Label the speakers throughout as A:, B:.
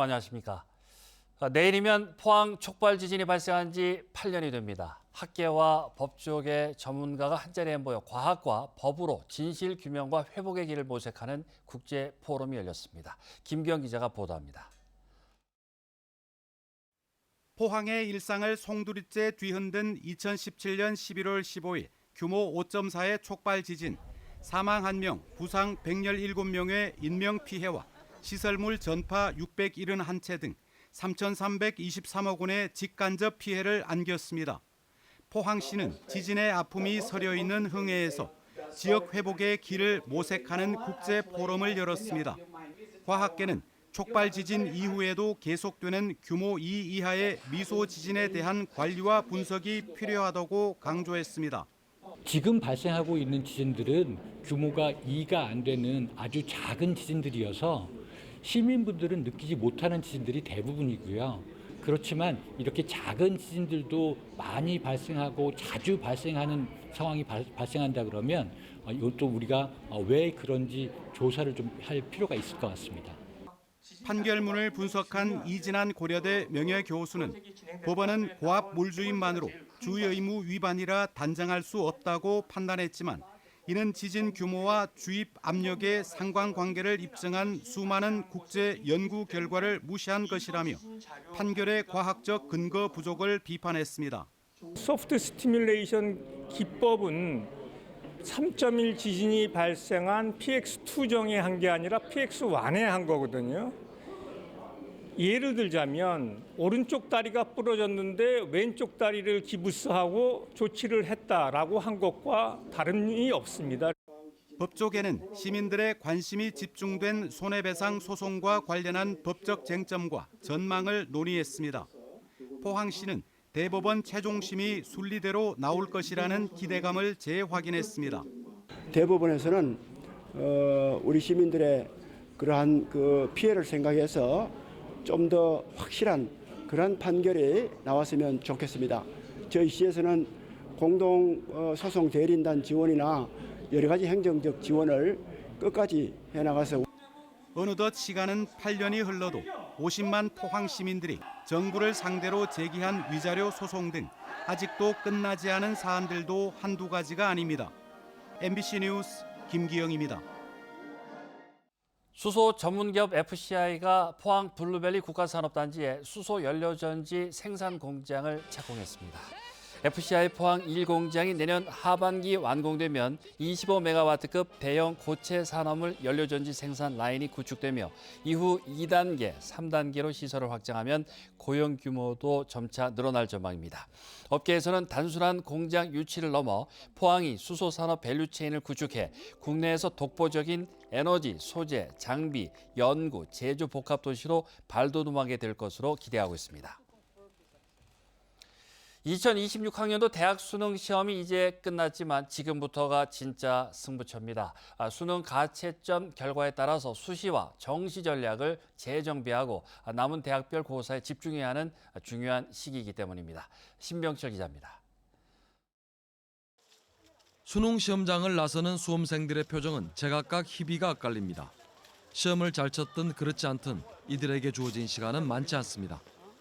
A: 안녕하십니까. 내일이면 포항 촉발 지진이 발생한 지 8년이 됩니다. 학계와 법조계 전문가가 한자리에 모여 과학과 법으로 진실 규명과 회복의 길을 모색하는 국제 포럼이 열렸습니다. 김기영 기자가 보도합니다.
B: 포항의 일상을 송두리째 뒤흔든 2017년 11월 15일 규모 5.4의 촉발 지진, 사망 1명, 부상 117명의 인명 피해와 시설물 전파 671채 등 3,323억 원의 직간접 피해를 안겼습니다. 포항시는 지진의 아픔이 서려 있는 흥해에서 지역 회복의 길을 모색하는 국제 포럼을 열었습니다. 과학계는 촉발 지진 이후에도 계속되는 규모 2 이하의 미소 지진에 대한 관리와 분석이 필요하다고 강조했습니다.
C: 지금 발생하고 있는 지진들은 규모가 2가 안 되는 아주 작은 지진들이어서 시민분들은 느끼지 못하는 지진들이 대부분이고요. 그렇지만 이렇게 작은 지진들도 많이 발생하고 자주 발생하는 상황이 발생한다 그러면 이것도 우리가 왜 그런지 조사를 좀 할 필요가 있을 것 같습니다.
B: 판결문을 분석한 이진한 고려대 명예교수는 법원은 고압 물주임만으로 주의 의무 위반이라 단정할 수 없다고 판단했지만 이는 지진 규모와 주입 압력의 상관관계를 입증한 수많은 국제 연구 결과를 무시한 것이라며 판결의 과학적 근거 부족을 비판했습니다.
D: 소프트 스티뮬레이션 기법은 3.1 지진이 발생한 PX2정에 한 게 아니라 PX1에 한 거거든요. 예를 들자면 오른쪽 다리가 부러졌는데 왼쪽 다리를 기부스하고 조치를 했다라고 한 것과 다름이 없습니다.
B: 법조계는 시민들의 관심이 집중된 손해배상 소송과 관련한 법적 쟁점과 전망을 논의했습니다. 포항시는 대법원 최종심이 순리대로 나올 것이라는 기대감을 재확인했습니다.
E: 대법원에서는 우리 시민들의 그러한 피해를 생각해서 좀 더 확실한 그런 판결이 나왔으면 좋겠습니다. 저희 시에서는 공동소송 대리인단 지원이나 여러 가지 행정적 지원을 끝까지 해나가서
B: 어느덧 시간은 8년이 흘러도 50만 포항 시민들이 정부를 상대로 제기한 위자료 소송 등 아직도 끝나지 않은 사안들도 한두 가지가 아닙니다. MBC 뉴스 김기영입니다.
A: 수소 전문기업 FCI가 포항 블루밸리 국가산업단지에 수소 연료전지 생산 공장을 착공했습니다. FCI 포항 1공장이 내년 하반기 완공되면 25메가와트급 대형 고체 산화물 연료전지 생산 라인이 구축되며 이후 2단계, 3단계로 시설을 확장하면 고용 규모도 점차 늘어날 전망입니다. 업계에서는 단순한 공장 유치를 넘어 포항이 수소 산업 밸류체인을 구축해 국내에서 독보적인 에너지, 소재, 장비, 연구, 제조 복합 도시로 발돋움하게 될 것으로 기대하고 있습니다. 2026학년도 대학 수능 시험이 이제 끝났지만 지금부터가 진짜 승부처입니다. 수능 가채점 결과에 따라서 수시와 정시 전략을 재정비하고 남은 대학별 고사에 집중해야 하는 중요한 시기이기 때문입니다. 신병철 기자입니다.
F: 수능 시험장을 나서는 수험생들의 표정은 제각각 희비가 엇갈립니다. 시험을 잘 쳤든 그렇지 않든 이들에게 주어진 시간은 많지 않습니다.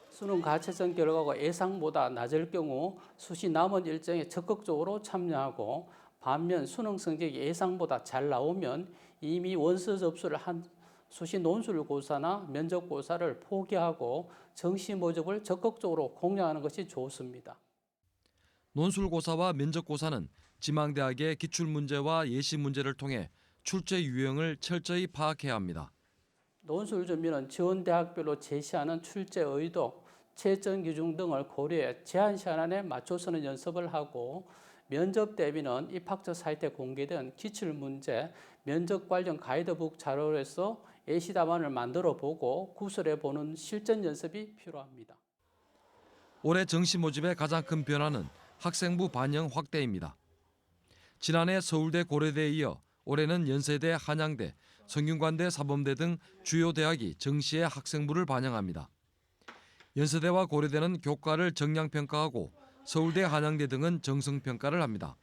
G: 수능 가채점 결과가 예상보다 낮을 경우 수시 남은 일정에 적극적으로 참여하고 반면 수능 성적이 예상보다 잘 나오면 이미 원서 접수를 한 수시 논술고사나 면접고사를 포기하고 정시 모집을 적극적으로 공략하는 것이 좋습니다.
F: 논술고사와 면접고사는 지망대학의 기출문제와 예시문제를 통해 출제 유형을 철저히 파악해야 합니다.
G: 논술 준비는 지원 대학별로 제시하는 출제 의도, 채점 기준 등을 고려해 제한 시간 안에 맞춰서는 연습을 하고 면접 대비는 입학처 사이트에 공개된 기출 문제, 면접 관련 가이드북 자료에서 예시 답안을 만들어 보고 구술해 보는 실전 연습이 필요합니다.
F: 올해 정시 모집의 가장 큰 변화는 학생부 반영 확대입니다. 지난해 서울대 고려대에 이어 올해는 연세대, 한양대, 성균관대, 사범대 등 주요 대학이 정시에 학생부를 반영합니다. 연세대와 고려대는 교과를 정량평가하고 서울대, 한양대 등은 정성평가를 합니다.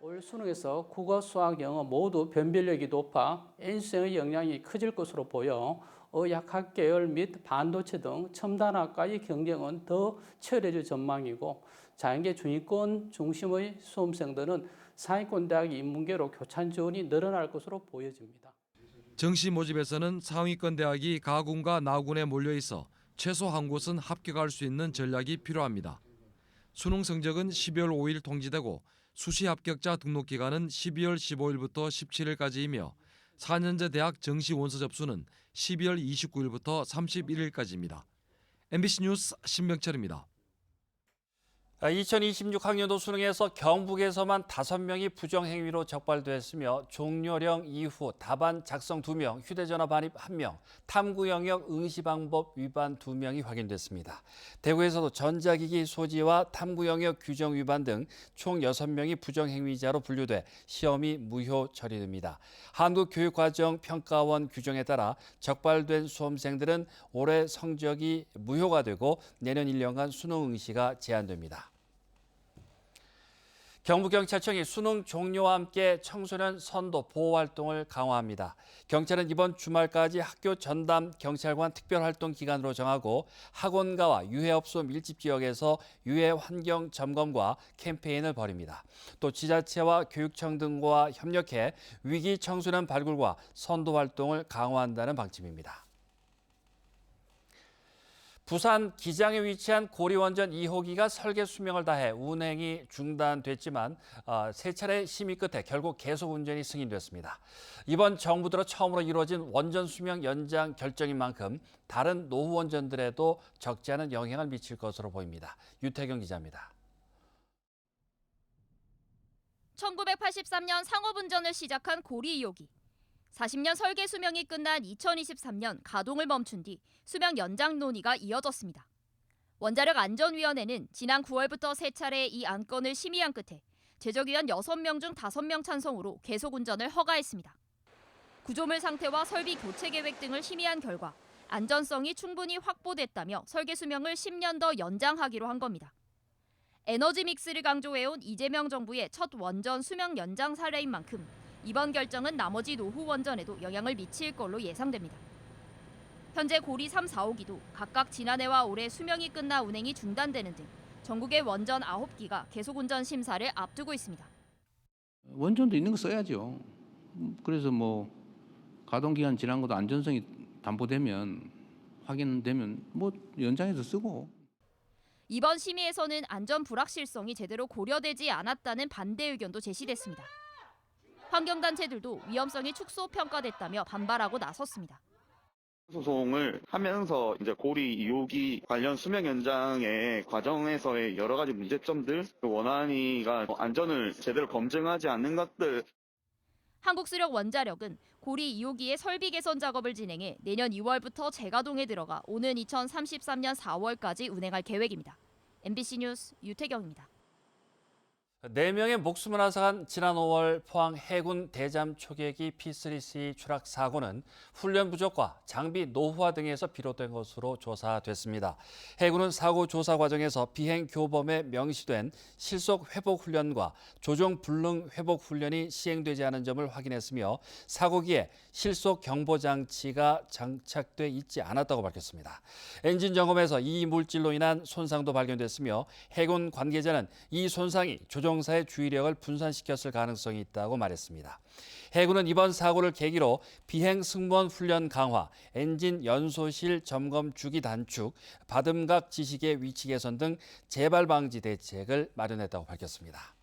G: 올 수능에서 국어, 수학, 영어 모두 변별력이 높아 N수생의 역량이 커질 것으로 보여 의약학 계열 및 반도체 등 첨단학과의 경쟁은 더 치열해질 전망이고 자연계 중위권 중심의 수험생들은 상위권 대학 인문계로 교찬 지원이 늘어날 것으로 보여집니다.
F: 정시 모집에서는 상위권 대학이 가군과 나군에 몰려 있어 최소 한 곳은 합격할 수 있는 전략이 필요합니다. 수능 성적은 12월 5일 통지되고 수시 합격자 등록 기간은 12월 15일부터 17일까지이며 4년제 대학 정시 원서 접수는 12월 29일부터 31일까지입니다. MBC 뉴스 신명철입니다.
A: 2026 학년도 수능에서 경북에서만 5명이 부정행위로 적발됐으며 종료령 이후 답안 작성 2명, 휴대전화 반입 1명, 탐구 영역 응시 방법 위반 2명이 확인됐습니다. 대구에서도 전자기기 소지와 탐구 영역 규정 위반 등 총 6명이 부정행위자로 분류돼 시험이 무효 처리됩니다. 한국교육과정평가원 규정에 따라 적발된 수험생들은 올해 성적이 무효가 되고 내년 1년간 수능 응시가 제한됩니다. 경북경찰청이 수능 종료와 함께 청소년 선도 보호 활동을 강화합니다. 경찰은 이번 주말까지 학교 전담 경찰관 특별활동 기간으로 정하고 학원가와 유해업소 밀집 지역에서 유해 환경 점검과 캠페인을 벌입니다. 또 지자체와 교육청 등과 협력해 위기 청소년 발굴과 선도 활동을 강화한다는 방침입니다. 부산 기장에 위치한 고리원전 2호기가 설계 수명을 다해 운행이 중단됐지만 세 차례 심의 끝에 결국 계속 운전이 승인됐습니다. 이번 정부 들어 처음으로 이루어진 원전 수명 연장 결정인 만큼 다른 노후 원전들에도 적지 않은 영향을 미칠 것으로 보입니다. 유태경 기자입니다.
H: 1983년 상업운전을 시작한 고리 2호기. 40년 설계 수명이 끝난 2023년 가동을 멈춘 뒤 수명 연장 논의가 이어졌습니다. 원자력안전위원회는 지난 9월부터 세 차례 이 안건을 심의한 끝에 제적위원 6명 중 5명 찬성으로 계속 운전을 허가했습니다. 구조물 상태와 설비 교체 계획 등을 심의한 결과 안전성이 충분히 확보됐다며 설계 수명을 10년 더 연장하기로 한 겁니다. 에너지 믹스를 강조해온 이재명 정부의 첫 원전 수명 연장 사례인 만큼 이번 결정은 나머지 노후 원전에도 영향을 미칠 걸로 예상됩니다. 현재 고리 3, 4호기도 각각 지난해와 올해 수명이 끝나 운행이 중단되는 등 전국의 원전 9기가 계속 운전 심사를 앞두고 있습니다.
I: 원전도 있는 거 써야죠. 그래서 가동 기간 지난 것도 안전성이 담보되면 확인되면 연장해서 쓰고.
H: 이번 심의에서는 안전 불확실성이 제대로 고려되지 않았다는 반대 의견도 제시됐습니다. 환경단체들도 위험성이 축소 평가됐다며 반발하고 나섰습니다.
J: 소송을 하면서 이제 고리 2호기 관련 수명 연장의 과정에서의 여러 가지 문제점들, 원안위가 안전을 제대로 검증하지 않는 것들.
H: 한국수력원자력은 고리 2호기의 설비 개선 작업을 진행해 내년 2월부터 재가동에 들어가 오는 2033년 4월까지 운행할 계획입니다. MBC 뉴스 유태경입니다.
A: 4명의 목숨을 앗아간 지난 5월 포항 해군 대잠 초계기 P3C 추락 사고는 훈련 부족과 장비 노후화 등에서 비롯된 것으로 조사됐습니다. 해군은 사고 조사 과정에서 비행 교범에 명시된 실속 회복 훈련과 조종 불능 회복 훈련이 시행되지 않은 점을 확인했으며 사고기에 실속 경보 장치가 장착돼 있지 않았다고 밝혔습니다. 엔진 점검에서 이 물질로 인한 손상도 발견됐으며 해군 관계자는 이 손상이 조종사의 주의력을 분산시켰을 가능성이 있다고 말했습니다. 해군은 이번 사고를 계기로 비행 승무원 훈련 강화, 엔진 연소실 점검 주기 단축, 받음각 지식의 위치 개선 등 재발 방지 대책을 마련했다고 밝혔습니다.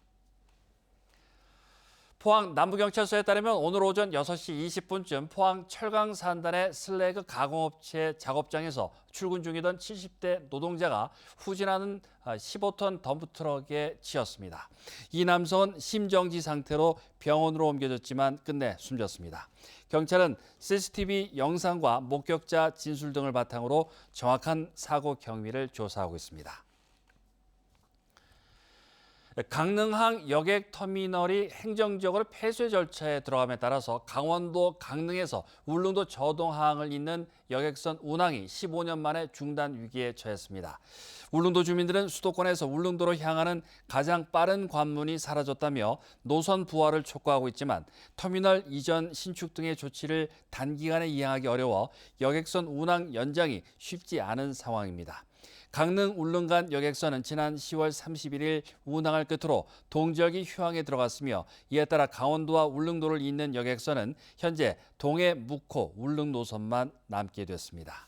A: 포항 남부경찰서에 따르면 오늘 오전 6시 20분쯤 포항 철강산단의 슬래그 가공업체 작업장에서 출근 중이던 70대 노동자가 후진하는 15톤 덤프트럭에 치였습니다. 이 남성은 심정지 상태로 병원으로 옮겨졌지만 끝내 숨졌습니다. 경찰은 CCTV 영상과 목격자 진술 등을 바탕으로 정확한 사고 경위를 조사하고 있습니다. 강릉항 여객 터미널이 행정적으로 폐쇄 절차에 들어감에 따라서 강원도 강릉에서 울릉도 저동항을 잇는 여객선 운항이 15년 만에 중단 위기에 처했습니다. 울릉도 주민들은 수도권에서 울릉도로 향하는 가장 빠른 관문이 사라졌다며 노선 부활을 촉구하고 있지만 터미널 이전 신축 등의 조치를 단기간에 이행하기 어려워 여객선 운항 연장이 쉽지 않은 상황입니다. 강릉 울릉 간 여객선은 지난 10월 31일 운항을 끝으로 동절기 휴항에 들어갔으며 이에 따라 강원도와 울릉도를 잇는 여객선은 현재 동해 묵호 울릉 노선만 남게 됐습니다.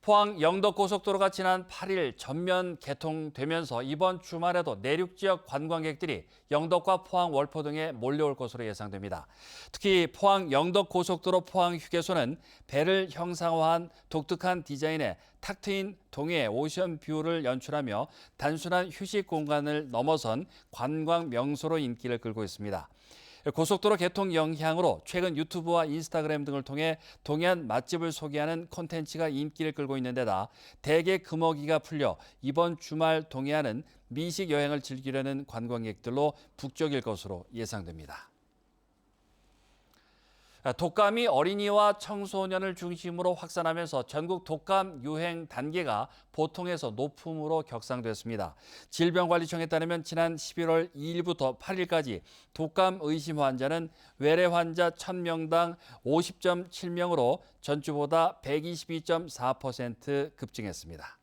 A: 포항 영덕고속도로가 지난 8일 전면 개통되면서 이번 주말에도 내륙 지역 관광객들이 영덕과 포항 월포 등에 몰려올 것으로 예상됩니다. 특히 포항 영덕고속도로 포항 휴게소는 배를 형상화한 독특한 디자인의 탁 트인 동해 오션 뷰를 연출하며 단순한 휴식 공간을 넘어선 관광 명소로 인기를 끌고 있습니다. 고속도로 개통 영향으로 최근 유튜브와 인스타그램 등을 통해 동해안 맛집을 소개하는 콘텐츠가 인기를 끌고 있는 데다 대게 금어기가 풀려 이번 주말 동해안은 미식 여행을 즐기려는 관광객들로 북적일 것으로 예상됩니다. 독감이 어린이와 청소년을 중심으로 확산하면서 전국 독감 유행 단계가 보통에서 높음으로 격상됐습니다. 질병관리청에 따르면 지난 11월 2일부터 8일까지 독감 의심 환자는 외래 환자 1000명당 50.7명으로 전주보다 122.4% 급증했습니다.